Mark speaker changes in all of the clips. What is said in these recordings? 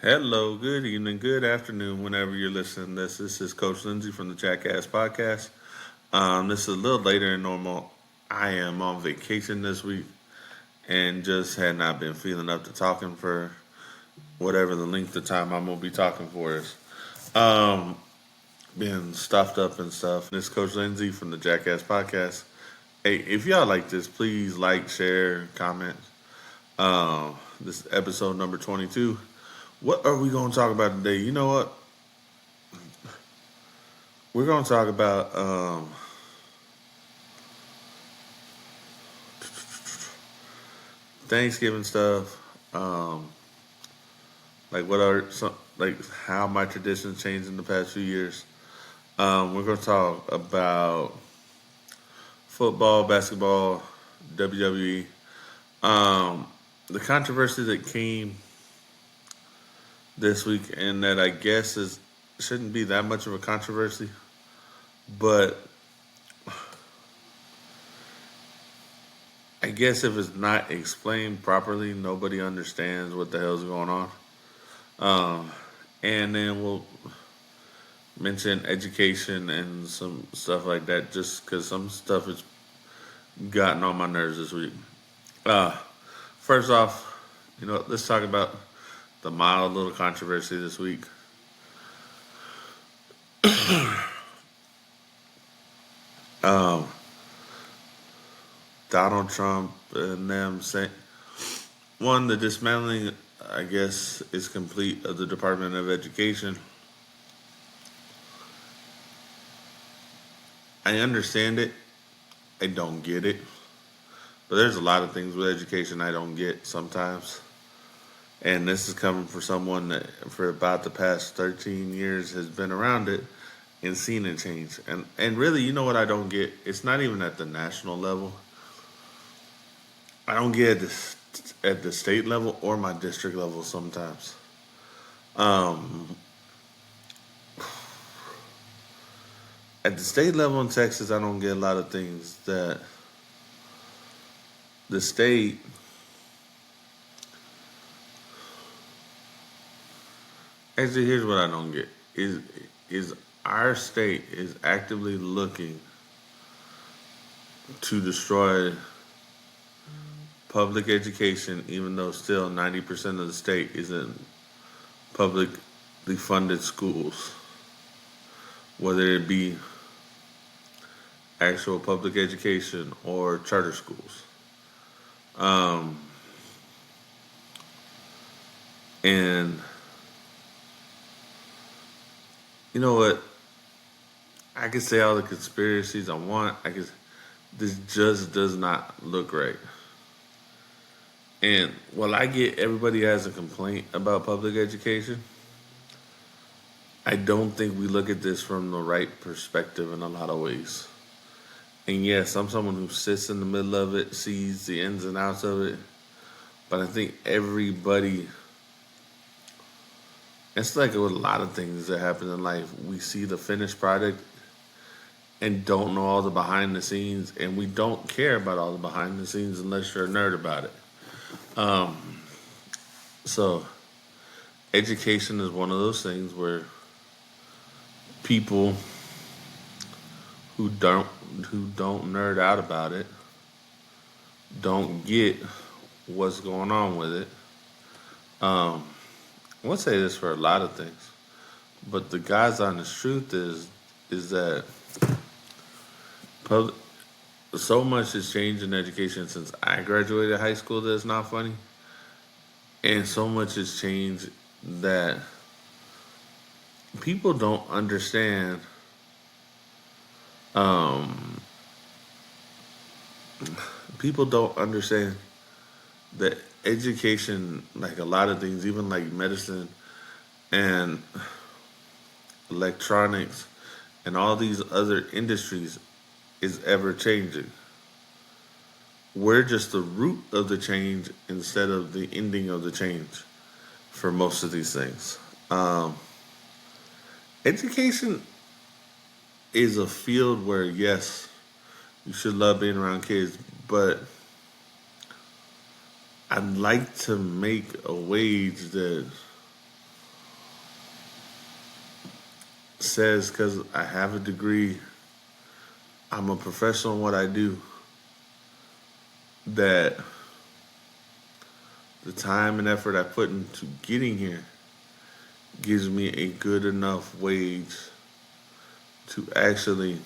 Speaker 1: Hello, good evening, good afternoon, whenever you're listening to this. This is Coach Lindsay from the Jackass Podcast. This is a little later than normal. I am on vacation this week and just had not been feeling up to talking for whatever the length of time I'm going to be talking for is. Um, Being stuffed up and stuff. This is Coach Lindsay from the Jackass Podcast. Hey, if y'all like this, please like, share, comment. This is episode number 22. What are we going to talk about today? You know what? We're going to talk about Thanksgiving stuff. Like what are some like how my traditions changed in the past few years. We're going to talk about football, basketball, WWE. The controversy that came this week, and that I guess is shouldn't be that much of a controversy, but I guess if it's not explained properly, nobody understands what the hell's going on. Um, and then we'll mention education and some stuff like that, just because some stuff has gotten on my nerves this week. Uh, First off, let's talk about the mild little controversy this week. Um, Donald Trump and them saying, one, the dismantling, I guess, is complete of the Department of Education. I understand it. I don't get it. But there's a lot of things with education I don't get sometimes. And this is coming from someone that for about the past 13 years has been around it and seen it change. And really, you know what I don't get? It's not even at the national level. I don't get at the state level or my district level sometimes. Um, at the state level in Texas, I don't get a lot of things that the state. Actually, here's what I don't get: is our state is actively looking to destroy public education, even though still 90% of the state is in publicly funded schools, whether it be actual public education or charter schools. Um, and you know what? I can say all the conspiracies I want. This just does not look right. And while I get everybody has a complaint about public education, I don't think we look at this from the right perspective in a lot of ways. And yes, I'm someone who sits in the middle of it, sees the ins and outs of it, but I think everybody, it's like with a lot of things that happen in life, we see the finished product and don't know all the behind the scenes, and we don't care about all the behind the scenes unless you're a nerd about it. Um, so education is one of those things where people who don't nerd out about it don't get what's going on with it. Um, I would say this for a lot of things, but the God's honest truth is that public, so much has changed in education since I graduated high school that it's not funny, and so much has changed that people don't understand. Um, People don't understand that education, like a lot of things, even like medicine and electronics and all these other industries, is ever changing. We're just the root of the change instead of the ending of the change for most of these things. Um, Education is a field where, yes, you should love being around kids, but I'd like to make a wage that says because I have a degree, I'm a professional in what I do, that the time and effort I put into getting here gives me a good enough wage to actually,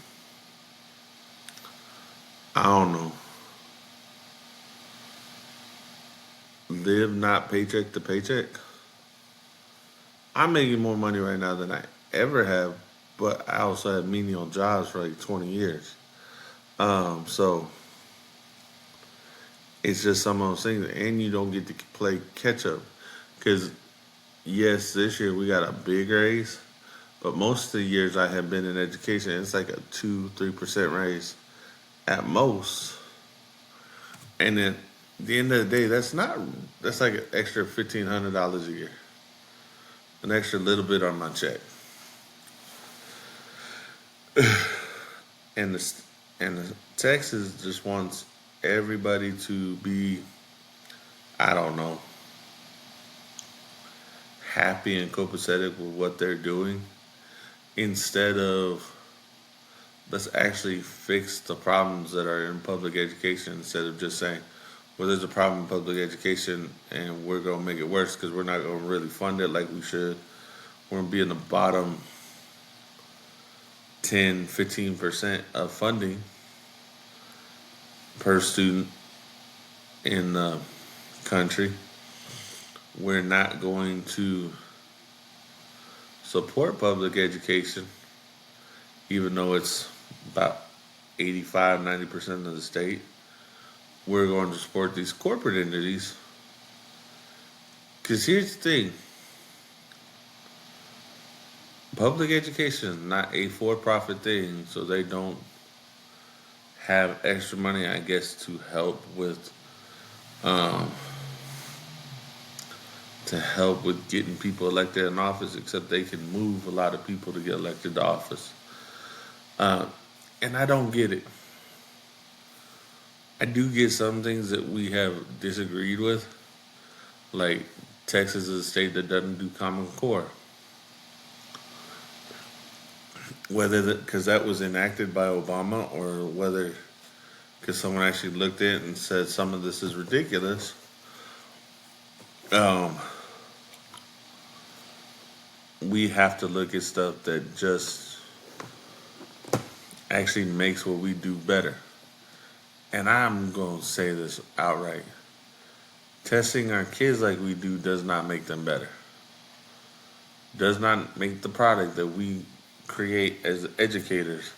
Speaker 1: I don't know, live not paycheck to paycheck. I'm making more money right now than I ever have, but I also have menial jobs for like 20 years. So it's just some of those things, and you don't get to play catch up. Because yes, this year we got a big raise, but most of the years I have been in education, it's like a 2-3% raise at most. And then at the end of the day, that's like an extra $1,500 a year, an extra little bit on my check. And the Texas just wants everybody to be, I don't know, happy and copacetic with what they're doing instead of let's actually fix the problems that are in public education instead of just saying, well, there's a problem in public education and we're going to make it worse because we're not going to really fund it like we should. We're going to be in the bottom 10, 15% of funding per student in the country. We're not going to support public education, even though it's about 85, 90% of the state. We're going to support these corporate entities. Because here's the thing, public education is not a for-profit thing, so they don't have extra money, I guess, to help with um, getting people elected in office, except they can move a lot of people to get elected to office. Uh, and I don't get it. I do get some things that we have disagreed with, like Texas is a state that doesn't do Common Core. Whether because that was enacted by Obama or whether because someone actually looked at it and said some of this is ridiculous. Um, we have to look at stuff that just actually makes what we do better. And I'm going to say this outright. Testing our kids like we do does not make them better. Does not make the product that we create as educators,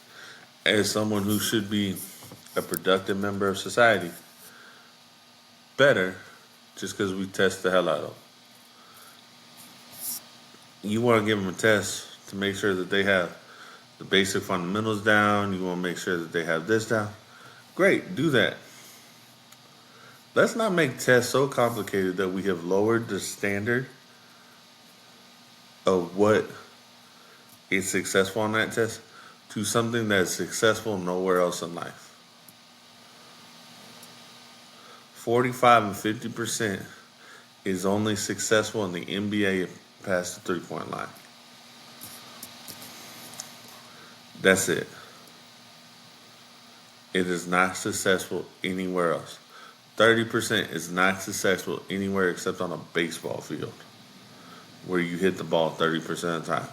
Speaker 1: as someone who should be a productive member of society, better just because we test the hell out of them. You want to give them a test to make sure that they have the basic fundamentals down. You want to make sure that they have this down. Great, do that. Let's not make tests so complicated that we have lowered the standard of what is successful on that test to something that's successful nowhere else in life. 45 and 50% is only successful in the NBA past the 3-point line. That's it. It is not successful anywhere else. 30% is not successful anywhere except on a baseball field where you hit the ball 30% of the time.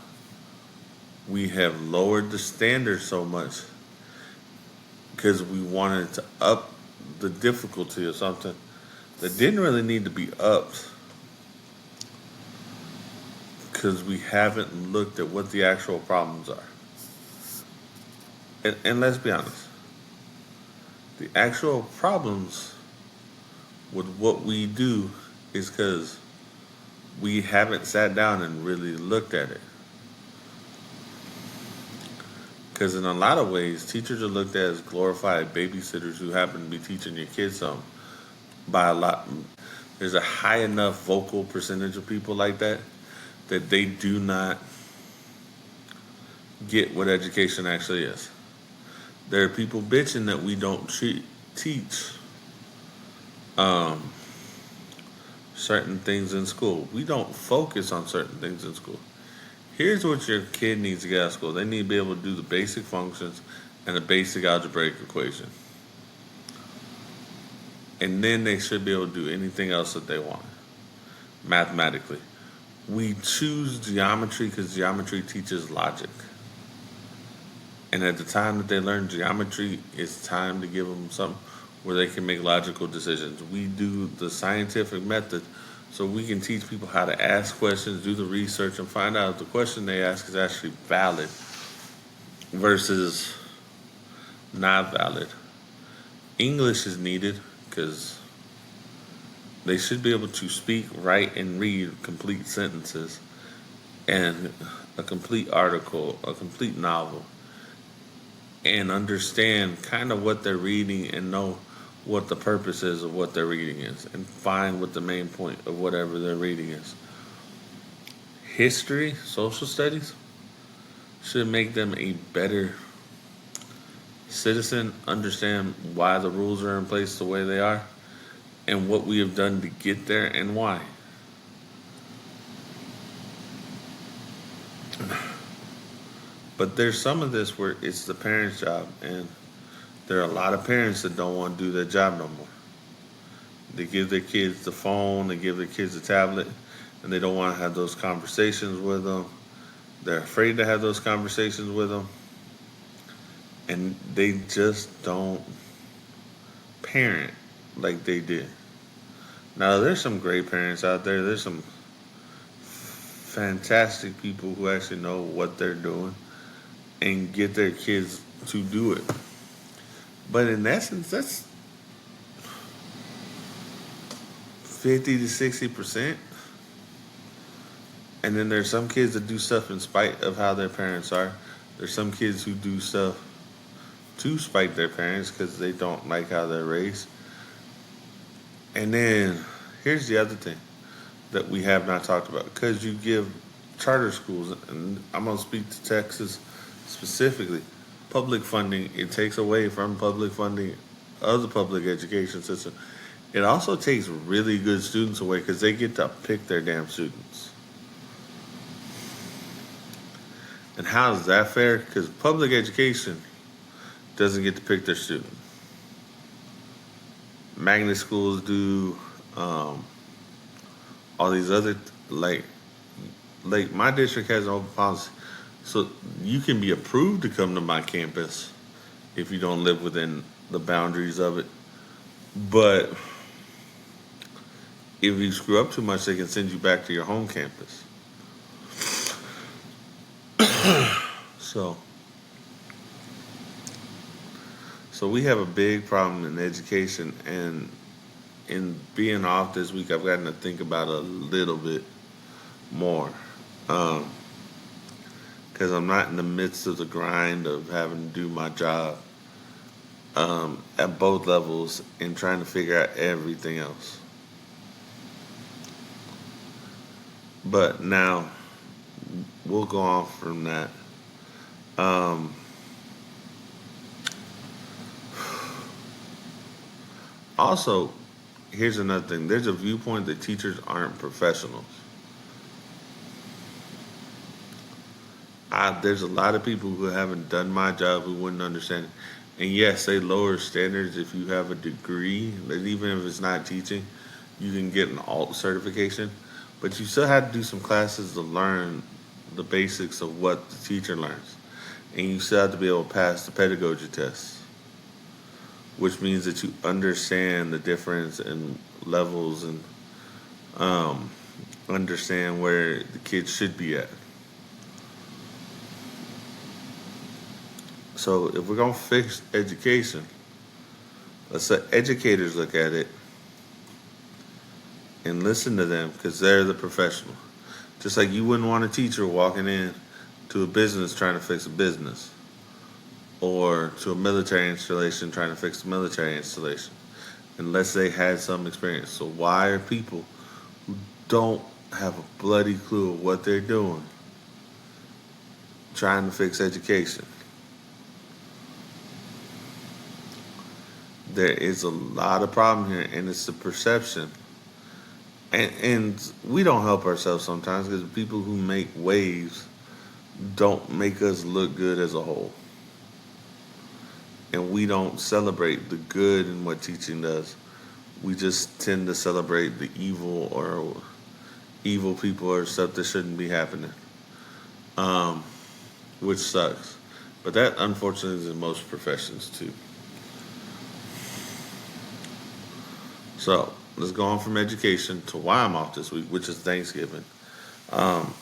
Speaker 1: We have lowered the standard so much because we wanted to up the difficulty of something that didn't really need to be upped because we haven't looked at what the actual problems are. And let's be honest, the actual problems with what we do is because we haven't sat down and really looked at it. Because in a lot of ways, teachers are looked at as glorified babysitters who happen to be teaching your kids something by a lot. There's a high enough vocal percentage of people like that that they do not get what education actually is. There are people bitching that we don't teach certain things in school. We don't focus on certain things in school. Here's what your kid needs to get out of school. They need to be able to do the basic functions and the basic algebraic equation. And then they should be able to do anything else that they want mathematically. We choose geometry because geometry teaches logic. And at the time that they learn geometry, it's time to give them something where they can make logical decisions. We do the scientific method so we can teach people how to ask questions, do the research, and find out if the question they ask is actually valid versus not valid. English is needed because they should be able to speak, write, and read complete sentences and a complete article, a complete novel, and understand kind of what they're reading and know what the purpose is of what they're reading is and find what the main point of whatever they're reading is. History, social studies should make them a better citizen, understand why the rules are in place the way they are, and what we have done to get there and why. But there's some of this where it's the parents' job, and there are a lot of parents that don't want to do their job no more. They give their kids the phone, they give their kids the tablet, and they don't want to have those conversations with them. They're afraid to have those conversations with them, and they just don't parent like they did. Now, there's some great parents out there. There's some fantastic people who actually know what they're doing and get their kids to do it. But in essence, that's 50 to 60%. And then there's some kids that do stuff in spite of how their parents are. There's some kids who do stuff to spite their parents because they don't like how they're raised. And then here's the other thing that we have not talked about. Because you give charter schools, and I'm going to speak to Texas specifically, public funding, it takes away from public funding of the public education system. It also takes really good students away because they get to pick their damn students. And how is that fair? Because public education doesn't get to pick their student. Magnet schools do, all these other, like my district has an open policy. So you can be approved to come to my campus if you don't live within the boundaries of it. But if you screw up too much, they can send you back to your home campus. So we have a big problem in education, and in being off this week, I've gotten to think about it a little bit more. Because I'm not in the midst of the grind of having to do my job at both levels and trying to figure out everything else. But now, we'll go on from that. Also, here's another thing. There's a viewpoint that teachers aren't professionals. There's a lot of people who haven't done my job who wouldn't understand it. And yes, they lower standards if you have a degree, but even if it's not teaching, you can get an alt certification. But you still have to do some classes to learn the basics of what the teacher learns. And you still have to be able to pass the pedagogy test, which means that you understand the difference in levels and understand where the kids should be at. So if we're going to fix education, let's let educators look at it and listen to them because they're the professional. Just like you wouldn't want a teacher walking in to a business trying to fix a business, or to a military installation trying to fix a military installation, unless they had some experience. So why are people who don't have a bloody clue of what they're doing trying to fix education? There is a lot of problem here, and it's the perception. And we don't help ourselves sometimes because people who make waves don't make us look good as a whole. And we don't celebrate the good in what teaching does. We just tend to celebrate the evil or evil people or stuff that shouldn't be happening, which sucks. But that unfortunately is in most professions too. So let's go on from education to why I'm off this week, which is Thanksgiving. Um,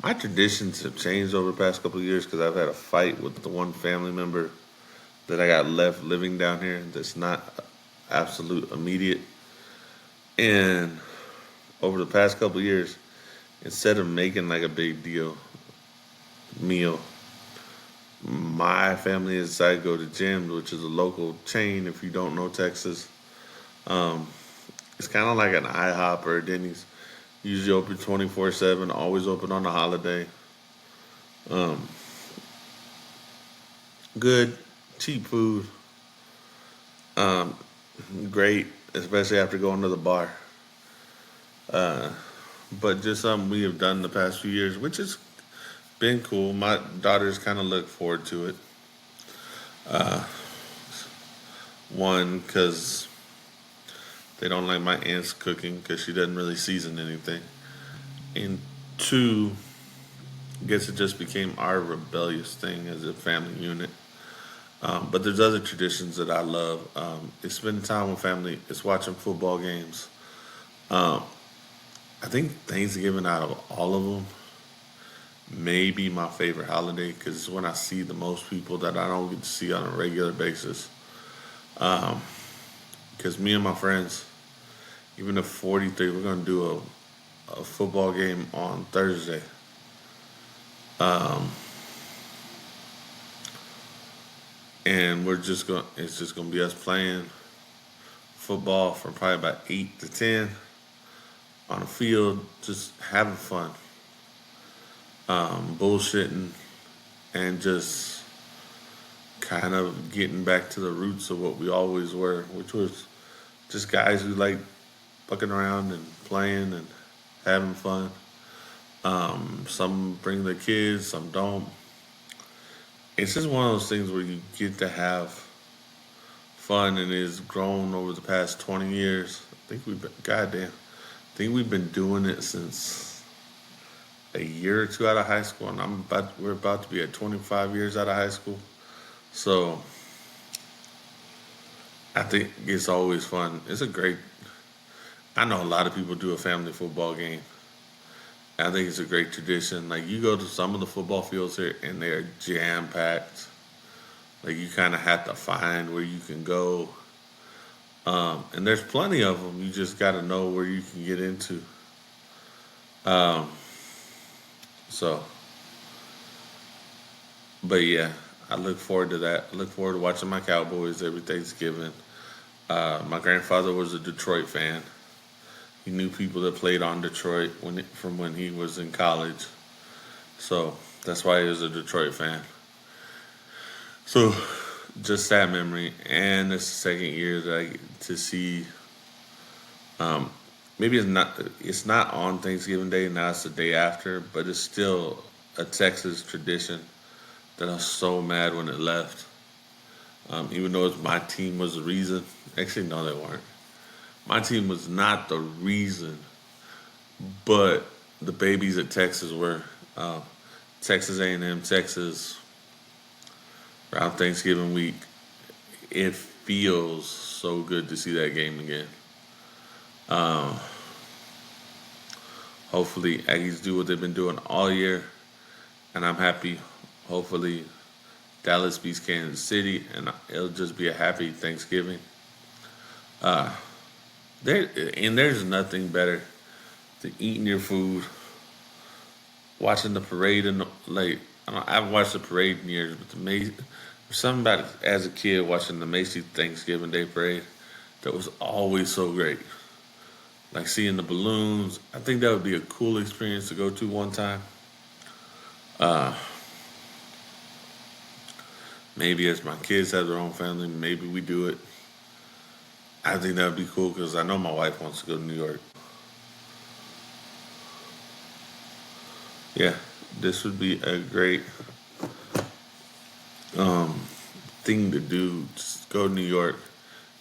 Speaker 1: my traditions have changed over the past couple of years because I've had a fight with the one family member that I got left living down here that's not absolute immediate. And over the past couple of years, instead of making like a big deal meal, my family has decided to go to Jim's, which is a local chain. If you don't know Texas, um, it's kind of like an IHOP or a Denny's. Usually open 24/7, always open on a holiday. Um, Good, cheap food, um, great, especially after going to the bar. Uh, but just something we have done the past few years, which has been cool. My daughters kind of look forward to it. Uh, One, because they don't like my aunt's cooking because she doesn't really season anything. And two, I guess it just became our rebellious thing as a family unit. But there's other traditions that I love. It's spending time with family. It's watching football games. Um, I think Thanksgiving out of all of them may be my favorite holiday because it's when I see the most people that I don't get to see on a regular basis. Um, Because me and my friends, even at 43, we're going to do a football game on Thursday. Um, and it's just going to be us playing football from probably about 8 to 10 on the field, just having fun, bullshitting, and just kind of getting back to the roots of what we always were, which was just guys who like fucking around and playing and having fun. Some bring their kids, some don't. It's just one of those things where you get to have fun and it's grown over the past 20 years. Goddamn, I think we've been doing it since a year or two out of high school, and we're about to be at 25 years out of high school. So I think it's always fun. I know a lot of people do a family football game. I think it's a great tradition. Like you go to some of the football fields here and they're jam packed. Like you kind of have to find where you can go. And there's plenty of them. You just got to know where you can get into. Um, so, but yeah, I look forward to that. I look forward to watching my Cowboys every Thanksgiving. My grandfather was a Detroit fan. He knew people that played on Detroit from when he was in college. So that's why he was a Detroit fan. So just that memory, and it's the second year that I get to see. Um, Maybe it's not on Thanksgiving Day. Now it's the day after, but it's still a Texas tradition that I was so mad when it left. Even though my team was the reason. Actually, no, they weren't. My team was not the reason, but the babies at Texas were. Um, Texas A&M, Texas, around Thanksgiving week. It feels so good to see that game again. Um, Hopefully, Aggies do what they've been doing all year, and I'm happy. Hopefully, Dallas beats Kansas City, and it'll just be a happy Thanksgiving. Uh, there's nothing better than eating your food, watching the parade, and like I haven't watched the parade in years, but there's something about it as a kid watching the Macy's Thanksgiving Day parade that was always so great. Like seeing the balloons, I think that would be a cool experience to go to one time. Uh, Maybe as my kids have their own family, maybe we do it. I think that would be cool because I know my wife wants to go to New York. Yeah, this would be a great um, thing to do. Just go to New York,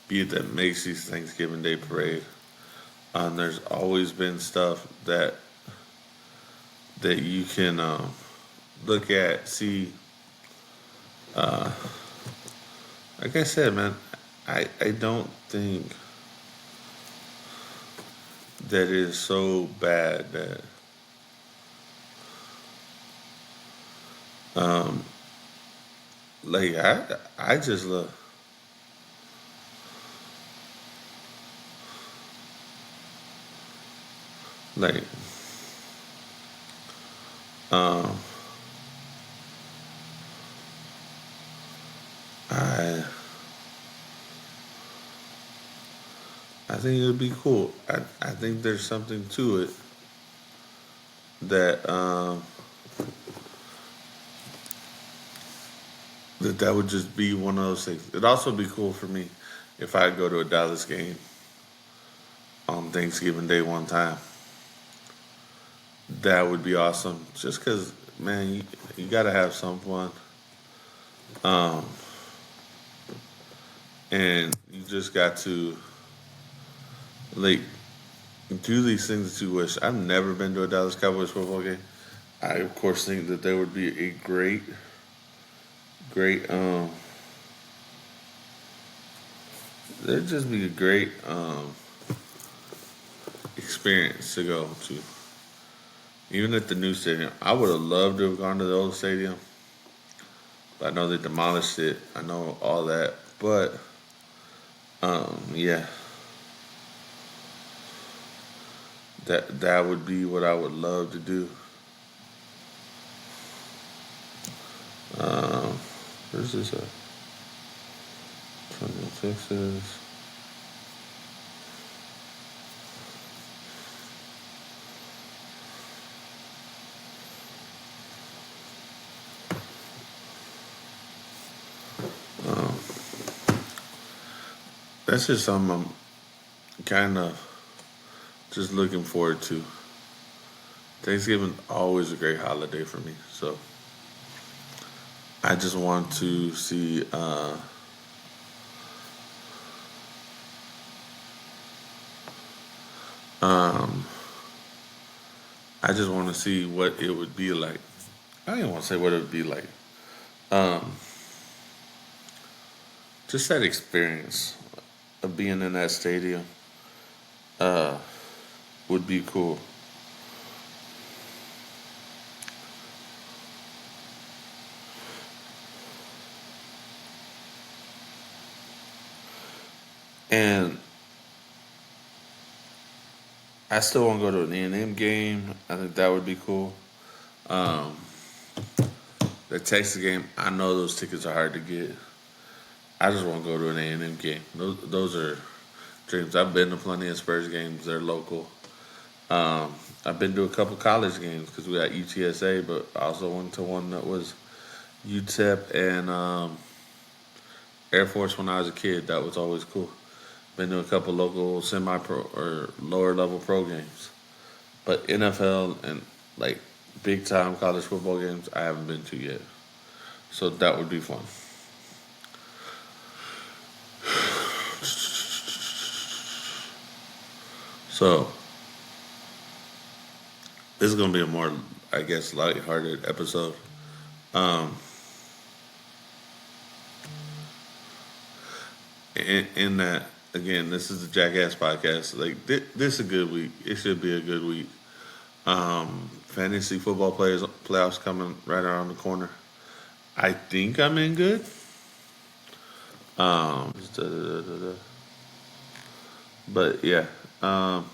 Speaker 1: be at that Macy's Thanksgiving Day parade. There's always been stuff that you can look at, see. Like I said, man, I don't think that it is so bad that um, like I just love like um, I I think it would be cool. I think there's something to it that that would just be one of those things. It'd also be cool for me if I go to a Dallas game on Thanksgiving Day one time. That would be awesome. Just because, man, you got to have some fun. Um, and you just got to, like, do these things that you wish. I've never been to a Dallas Cowboys football game. I, of course, think that there would be a great, there'd just be a great experience to go to. Even at the new stadium, I would have loved to have gone to the old stadium, but I know they demolished it. I know all that, but yeah, that would be what I would love to do. Um, where's this at? Texas. Um, that's just something I'm kind of just looking forward to. Thanksgiving always a great holiday for me, so I just want to see. Um, I just want to see what it would be like. I don't even want to say what it would be like. Um, just that experience of being in that stadium uh, would be cool. And I still want to go to an A&M game. I think that would be cool. Um, the Texas game, I know those tickets are hard to get. I just want to go to an A&M game. Those are dreams. I've been to plenty of Spurs games. They're local. Um, I've been to a couple college games because we got UTSA, but I also went to one that was UTEP and Air Force when I was a kid. That was always cool. Been to a couple local semi-pro or lower level pro games, but NFL and like big time college football games I haven't been to yet. So that would be fun. So this is gonna be a more, I guess, lighthearted episode. Um, in that, again, this is the Jackass podcast. Like this is a good week. It should be a good week. Fantasy football players playoffs coming right around the corner. I think I'm in good. But yeah, um,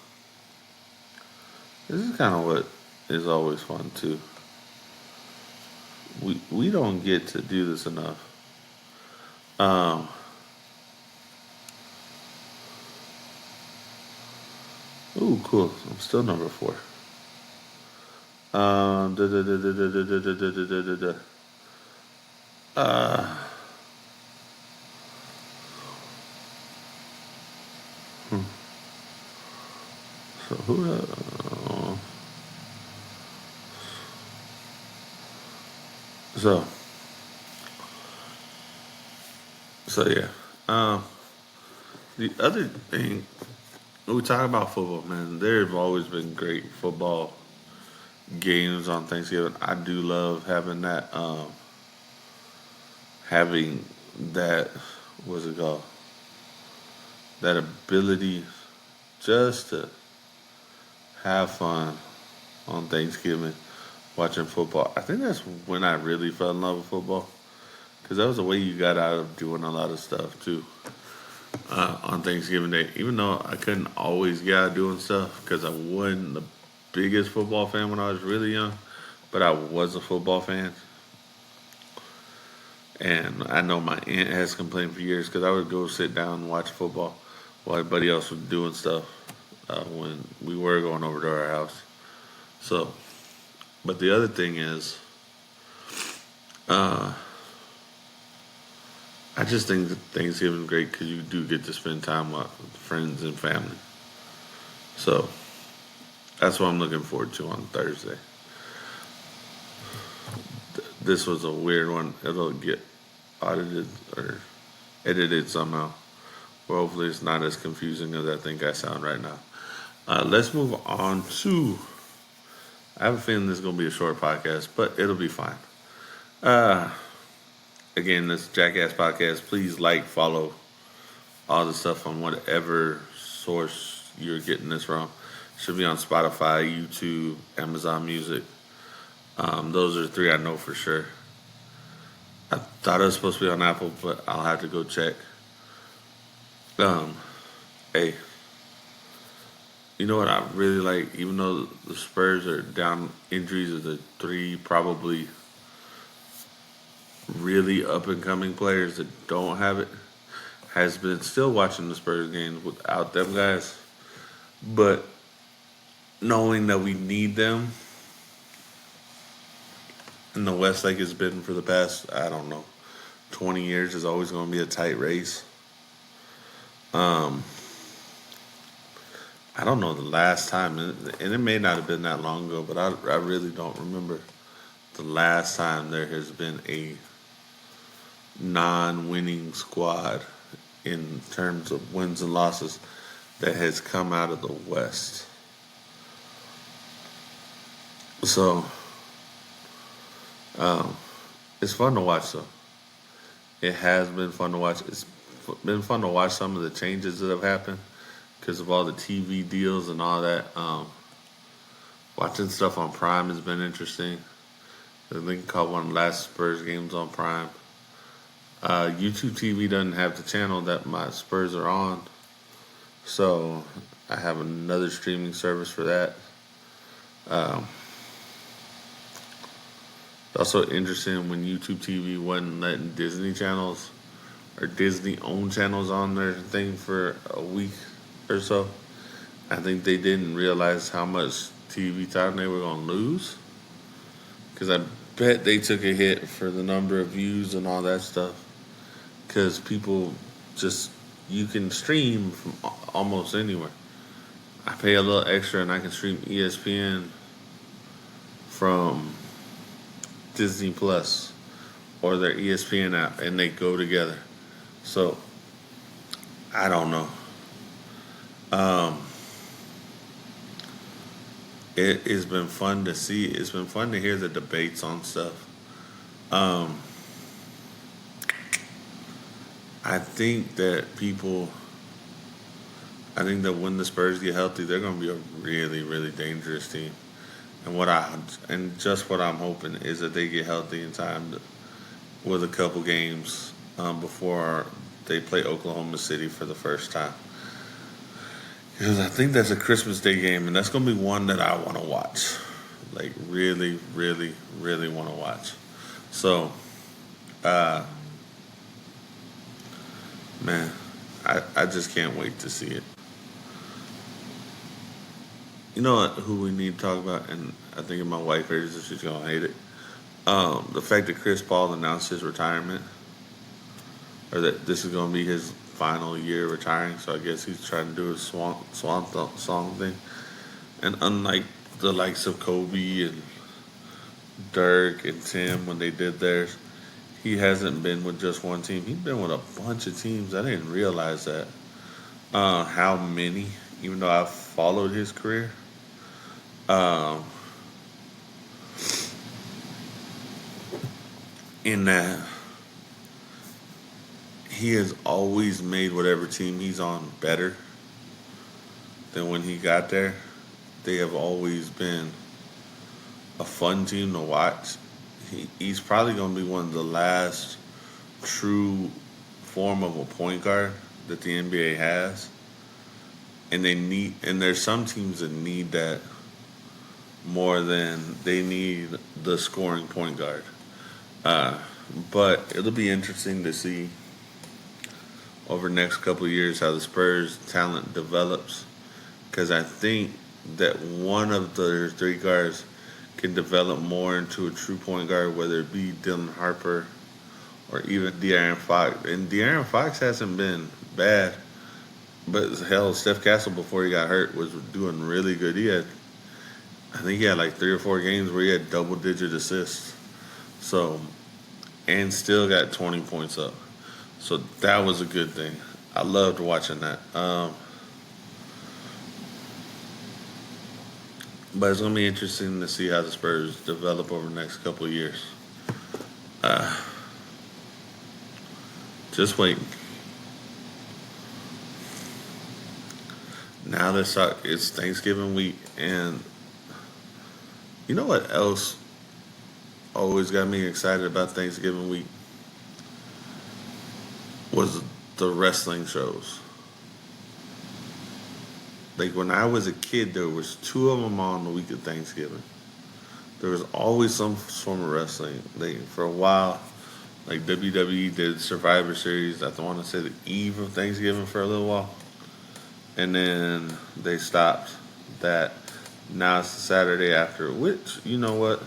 Speaker 1: this is kind of what is always fun too. We don't get to do this enough. Um, ooh, cool. I'm still number four. Da, da, da, da, da, da, da, da, da, da, da, da. Uh, hmm. So who? So, so yeah. Um, the other thing when we talk about football, man, there have always been great football games on Thanksgiving. I do love having that, what's it called? That ability just to have fun on Thanksgiving watching football. I think that's when I really fell in love with football because that was the way you got out of doing a lot of stuff too on Thanksgiving Day. Even though I couldn't always get out doing stuff because I wasn't the biggest football fan when I was really young, but I was a football fan. And I know my aunt has complained for years because I would go sit down and watch football while everybody else was doing stuff when we were going over to our house. So, but the other thing is, uh, I just think that Thanksgiving is great because you do get to spend time with friends and family. So that's what I'm looking forward to on Thursday. This was a weird one. It'll get audited or edited somehow. Well, hopefully it's not as confusing as I think I sound right now. Let's move on to. I have a feeling this is going to be a short podcast, but it'll be fine. Uh, Again, this Jackass podcast. Please like, follow all the stuff on whatever source you're getting this from. Should be on Spotify, YouTube, Amazon Music. Those are the three I know for sure. I thought it was supposed to be on Apple, but I'll have to go check. Um, hey, you know what I really like? Even though the Spurs are down injuries of the three probably really up and coming players that don't have it, has been still watching the Spurs games without them guys. But knowing that we need them in the West like it's been for the past, I don't know, 20 years is always going to be a tight race. Um, I don't know the last time, and it may not have been that long ago, but I really don't remember the last time there has been a non-winning squad in terms of wins and losses that has come out of the West. So um, it's fun to watch, though. It has been fun to watch. It's been fun to watch some of the changes that have happened because of all the TV deals and all that. Watching stuff on Prime has been interesting. I think I caught one of the last Spurs games on Prime. YouTube TV doesn't have the channel that my Spurs are on, so I have another streaming service for that. Um, it's also interesting when YouTube TV wasn't letting Disney channels or Disney owned channels on their thing for a week or so. I think they didn't realize how much TV time they were going to lose because I bet they took a hit for the number of views and all that stuff because people just you can stream from almost anywhere. I pay a little extra and I can stream ESPN from Disney Plus or their ESPN app, and they go together. So I don't know. Um, it has been fun to see. It's been fun to hear the debates on stuff. Um, I think that people. I think that when the Spurs get healthy, they're going to be a really, really dangerous team. And just what I'm hoping is that they get healthy in time with a couple games before they play Oklahoma City for the first time. Because I think that's a Christmas Day game, and that's going to be one that I want to watch. Like, really, really, really want to watch. So, uh, man, I just can't wait to see it. You know what, who we need to talk about, and I think if my wife hears this, she's going to hate it. The fact that Chris Paul announced his retirement, or that this is going to be his final year retiring, so I guess he's trying to do a song thing. And unlike the likes of Kobe and Dirk and Tim when they did theirs. He hasn't been with just one team. He's been with a bunch of teams. I didn't realize that. How many? Even though I've followed his career. Um, in that he has always made whatever team he's on better than when he got there. They have always been a fun team to watch. He's probably going to be one of the last true form of a point guard that the NBA has, and there's some teams that need that more than they need the scoring point guard. Uh, but it'll be interesting to see over the next couple of years how the Spurs talent develops, because I think that one of the three guards can develop more into a true point guard, whether it be Dylan Harper or even De'Aaron Fox. And De'Aaron Fox hasn't been bad, but hell, Steph Castle before he got hurt was doing really good. I think he had like 3 or 4 games where he had double digit assists. So, and still got 20 points up. So that was a good thing. I loved watching that. But it's going to be interesting to see how the Spurs develop over the next couple of years. Uh, just waiting. Now it's Thanksgiving week, and you know what else always got me excited about Thanksgiving week was the wrestling shows. Like when I was a kid, there was two of them on the week of Thanksgiving. There was always some form of wrestling. For a while, like WWE did Survivor Series. I want to say the eve of Thanksgiving for a little while, and then they stopped that. Now it's the Saturday after, which you know what,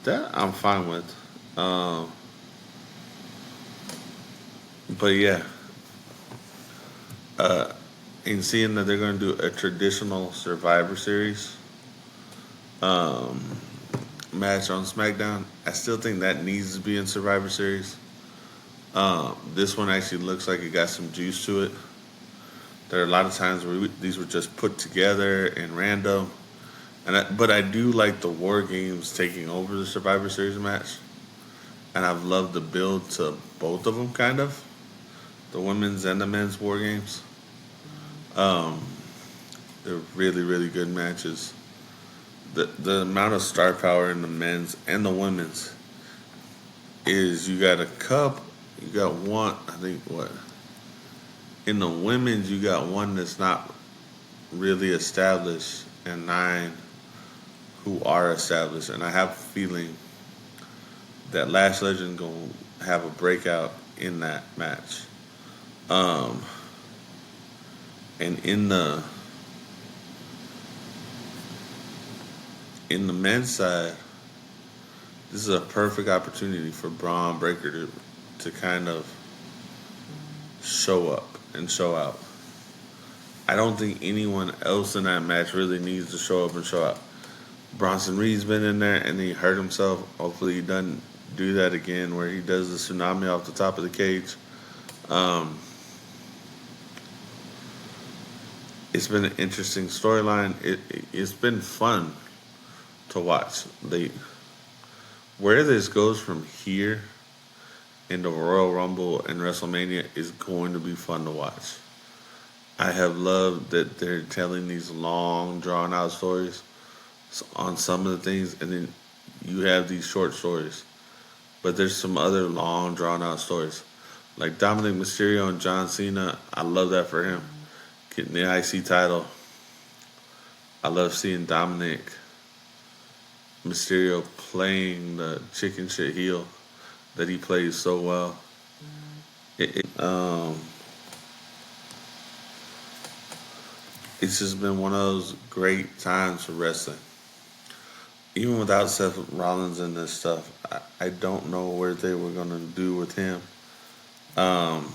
Speaker 1: that I'm fine with. Um, but yeah, uh, and seeing that they're going to do a traditional Survivor Series um, match on SmackDown, I still think that needs to be in Survivor Series. This one actually looks like it got some juice to it. There are a lot of times where these were just put together and random, but I do like the War Games taking over the Survivor Series match, and I've loved the build to both of them, kind of the women's and the men's War Games. Um, they're really really good matches. The amount of star power in the men's and the women's is you got a cup, you got one. I think what in the women's you got one that's not really established, and 9 who are established. And I have a feeling that Lash Legend gonna have a breakout in that match. Um, and in the men's side, this is a perfect opportunity for Braun Breaker to kind of show up and show out. I don't think anyone else in that match really needs to show up and show out. Bronson Reed's been in there and he hurt himself. Hopefully he doesn't do that again where he does the tsunami off the top of the cage. Um, it's been an interesting storyline. It's been fun to watch. Where this goes from here into Royal Rumble and WrestleMania is going to be fun to watch. I have loved that they're telling these long, drawn out stories on some of the things, and then you have these short stories. But there's some other long, drawn out stories. Like Dominic Mysterio and John Cena, I love that for him. Getting the IC title. I love seeing Dominic Mysterio playing the chicken shit heel that he plays so well. It's just been one of those great times for wrestling. Even without Seth Rollins and this stuff, I don't know what they were going to do with him. Um,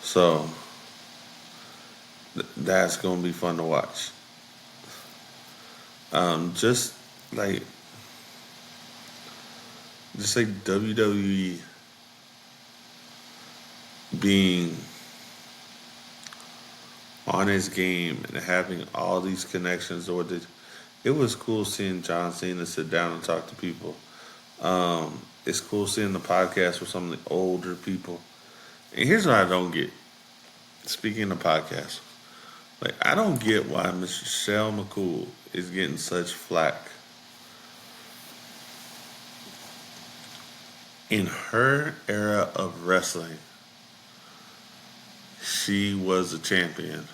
Speaker 1: so that's going to be fun to watch. Just like just like WWE being on his game and having all these connections, it was cool seeing John Cena sit down and talk to people. It's cool seeing the podcast with some of the older people. And here's what I don't get. Speaking of podcasts, like I don't get why Michelle McCool is getting such flack. In her era of wrestling, she was a champion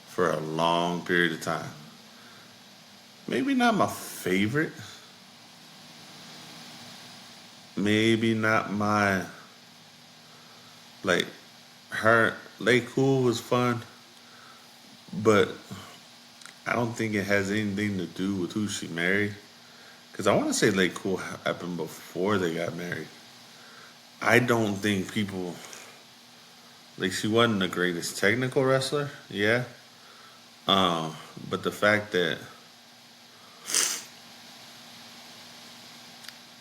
Speaker 1: for a long period of time. Maybe not my favorite. Maybe not my like her Lay Cool was fun, but I don't think it has anything to do with who she married. Because I want to say Lay Cool happened before they got married. I don't think people like she wasn't the greatest technical wrestler, yeah. But the fact that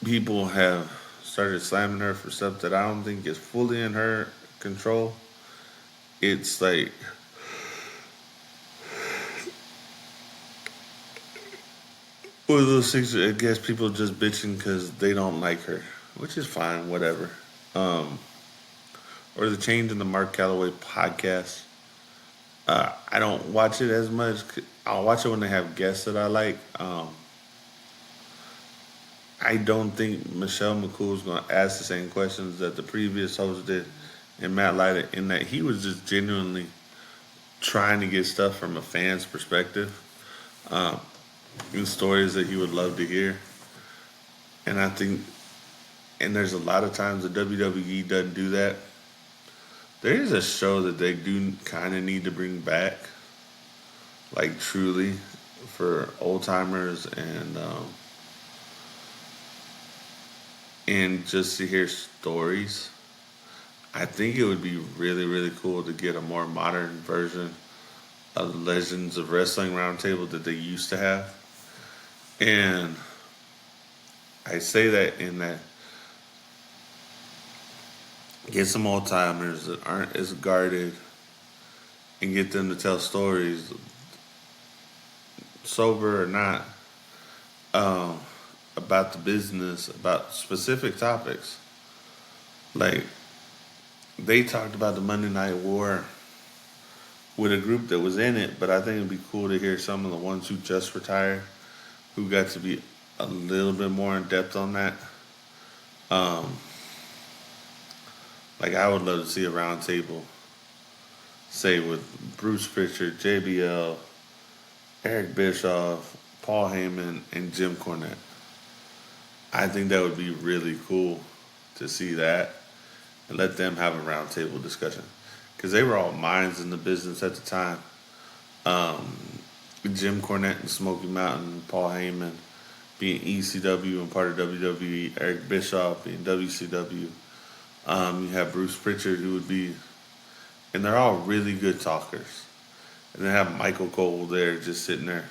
Speaker 1: people have started slamming her for stuff that I don't think is fully in her control, it's like one of those things. I guess people just bitching because they don't like her, which is fine, whatever. Um, or the change in the Mark Calloway podcast. I don't watch it as much. I'll watch it when they have guests that I like. I don't think Michelle McCool is going to ask the same questions that the previous host did and Matt Leiter, in that he was just genuinely trying to get stuff from a fan's perspective, um, and stories that he would love to hear. And I think, and there's a lot of times the WWE doesn't do that. There is a show that they do kind of need to bring back, like truly, for old timers and just to hear stories. I think it would be really, really cool to get a more modern version of the Legends of Wrestling Roundtable that they used to have. And I say that in that get some old timers that aren't as guarded and get them to tell stories, sober or not, um, about the business, about specific topics. Like they talked about the Monday Night War with a group that was in it, but I think it'd be cool to hear some of the ones who just retired, who got to be a little bit more in depth on that. Um, like I would love to see a round table, say with Bruce Pritchard, JBL, Eric Bischoff, Paul Heyman, and Jim Cornette. I think that would be really cool to see that and let them have a roundtable discussion because they were all minds in the business at the time. Um, Jim Cornette and Smoky Mountain, Paul Heyman being ECW and part of WWE, Eric Bischoff being WCW. You have Bruce Pritchard who would be, and they're all really good talkers. And then have Michael Cole there just sitting there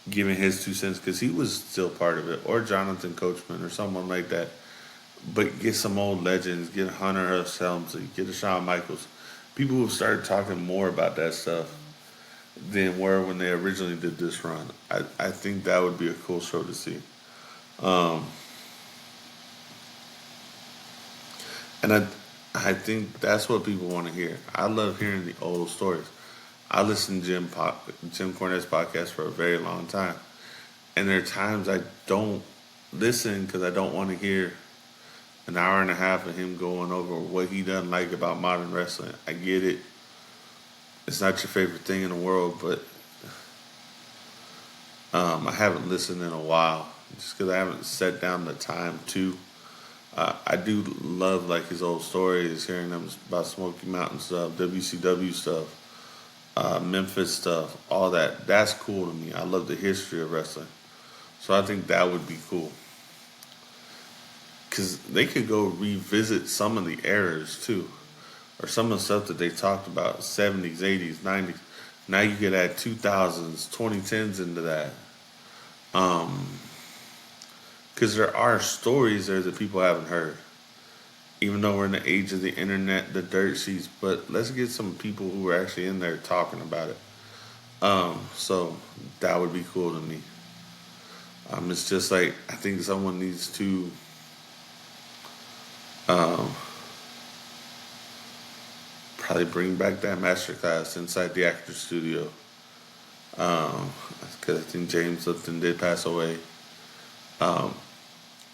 Speaker 1: giving his 2 cents because he was still part of it, or Jonathan Coachman or someone like that. But get some old legends, get Hunter S. Helmsley, get a Shawn Michaels. People who have started talking more about that stuff than were when they originally did this run. I think that would be a cool show to see. Um, and I think that's what people want to hear. I love hearing the old stories. I listened to Jim Cornette's podcast for a very long time. And there are times I don't listen because I don't want to hear an hour and a half of him going over what he doesn't like about modern wrestling. I get it. It's not your favorite thing in the world, but I haven't listened in a while just because I haven't set down the time to. I do love like his old stories, hearing them about Smoky Mountain stuff, WCW stuff, Memphis stuff, all that. That's cool to me. I love the history of wrestling. So I think that would be cool. Because they could go revisit some of the eras too. Or some of the stuff that they talked about, 70s, 80s, 90s. Now you could add 2000s, 2010s into that. Um, because there are stories there that people haven't heard. Even though we're in the age of the internet, the dirt sheets, but let's get some people who are actually in there talking about it. So that would be cool to me. It's just like I think someone needs to um, probably bring back that masterclass inside the actor studio. Um, because I think James Lipton did pass away. Um,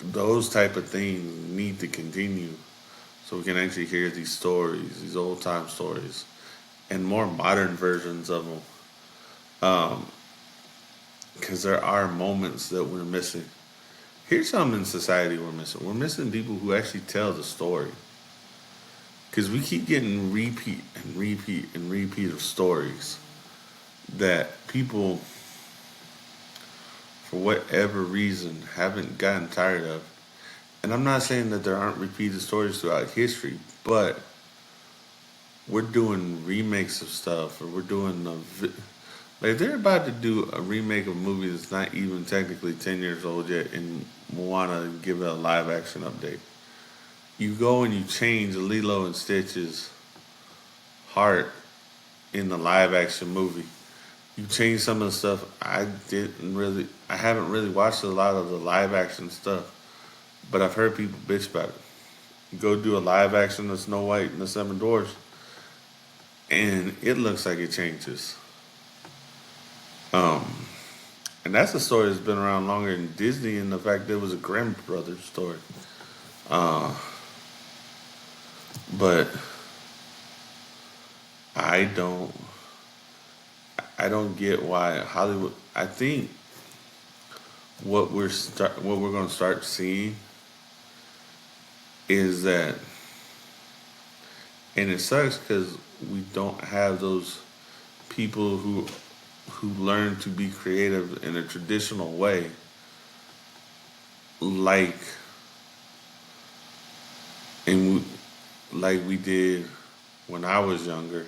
Speaker 1: those type of things need to continue so we can actually hear these stories, these old time stories, and more modern versions of them. Because there are moments that we're missing. Here's something in society we're missing. We're missing people who actually tell the story. Because we keep getting repeat and repeat and repeat of stories that people, for whatever reason, haven't gotten tired of. And I'm not saying that there aren't repeated stories throughout history, but we're doing remakes of stuff, or we're doing like they're about to do a remake of a movie that's not even technically 10 years old yet, and Moana give it a live action update. You go and you change Lilo and Stitch's heart in the live action movie. You change some of the stuff. I haven't really watched a lot of the live action stuff, but I've heard people bitch about it. You go do a live action of Snow White and the Seven Dwarfs, and it looks like it changes. Um, and that's a story that's been around longer than Disney, and the fact that it was a Grimm Brothers story. Uh, but I don't, I don't get why Hollywood. I think what we're going to start seeing is that, and it sucks because we don't have those people who learn to be creative in a traditional way, like and like we did when I was younger,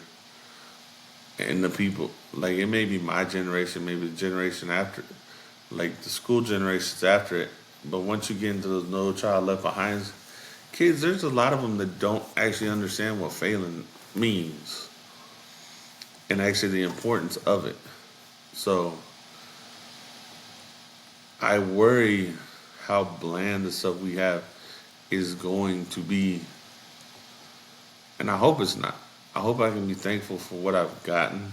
Speaker 1: and the people like it may be my generation, maybe the generation after, like the school generations after it. But once you get into those No Child Left Behind kids, there's a lot of them that don't actually understand what failing means and actually the importance of it. So I worry how bland the stuff we have is going to be, and I hope it's not. I hope I can be thankful for what I've gotten.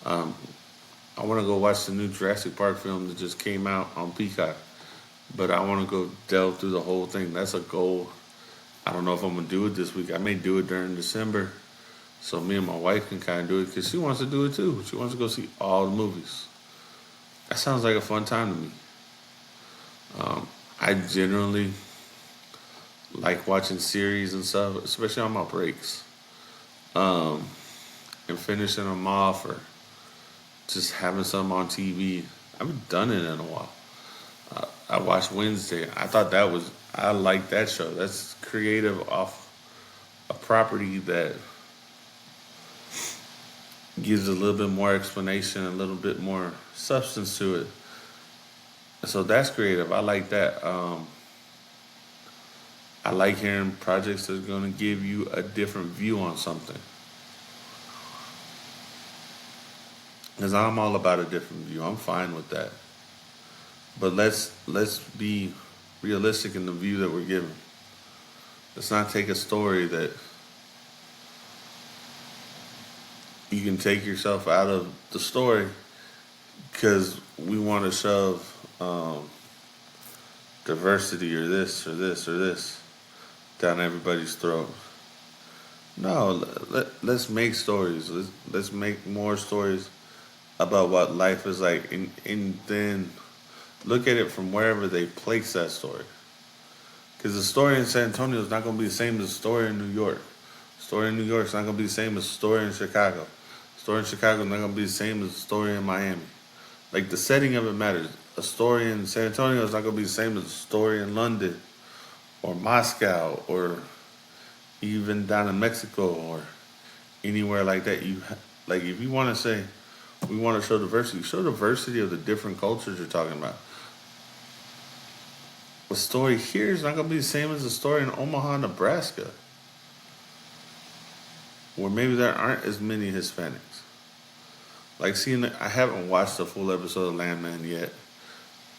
Speaker 1: Um, I want to go watch the new Jurassic Park film that just came out on Peacock, but I want to go delve through the whole thing. That's a goal. I don't know if I'm gonna do it this week. I may do it during December, so me and my wife can kind of do it because she wants to do it too. She wants to go see all the movies. That sounds like a fun time to me. I generally like watching series and stuff, especially on my breaks, um, and finishing them off or just having something on TV. I haven't done it in a while. I watched Wednesday. I like that show. That's creative off a property that gives a little bit more explanation, a little bit more substance to it. So that's creative. I like that. I like hearing projects that's going to give you a different view on something. Because I'm all about a different view. I'm fine with that. But let's be realistic in the view that we're given. Let's not take a story that you can take yourself out of the story because we want to shove diversity or this or this or this down everybody's throat. No, let's make stories. Let's make more stories about what life is like, and then look at it from wherever they place that story. Because the story in San Antonio is not going to be the same as the story in New York. The story in New York is not going to be the same as the story in Chicago. The story in Chicago is not going to be the same as the story in Miami. Like the setting of it matters. A story in San Antonio is not going to be the same as a story in London or Moscow or even down in Mexico or anywhere like that. Like if you want to say, We want to show diversity. Show diversity of the different cultures you're talking about. The story here is not going to be the same as the story in Omaha, Nebraska, where maybe there aren't as many Hispanics. Like seeing, I haven't watched a full episode of Landman yet.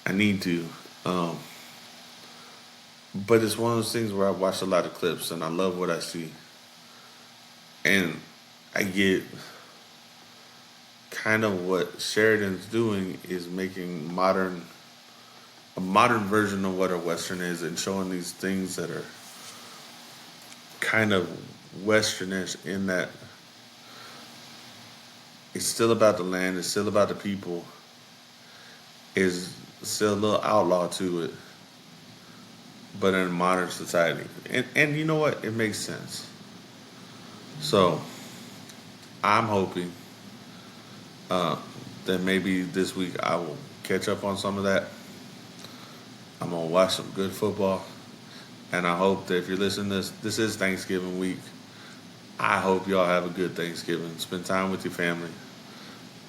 Speaker 1: I need to, um, but it's one of those things where I watch a lot of clips and I love what I see, and I get kind of what Sheridan's doing is making a modern version of what a Western is and showing these things that are kind of Westernish in that it's still about the land, it's still about the people, is still a little outlaw to it, but in a modern society. And you know what? It makes sense. So I'm hoping uh, that maybe this week I will catch up on some of that. I'm gonna watch some good football, and I hope that if you're listening to this, this is Thanksgiving week. I hope y'all have a good Thanksgiving. Spend time with your family.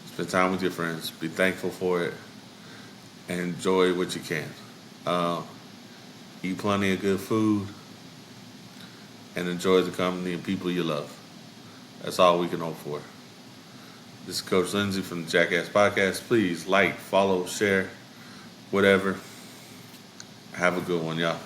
Speaker 1: Spend time with your friends. Be thankful for it, and enjoy what you can. Uh, Eat plenty of good food, and enjoy the company and people you love. That's all we can hope for. This is Coach Lindsay from the Jackass Podcast. Please like, follow, share, whatever. Have a good one, y'all.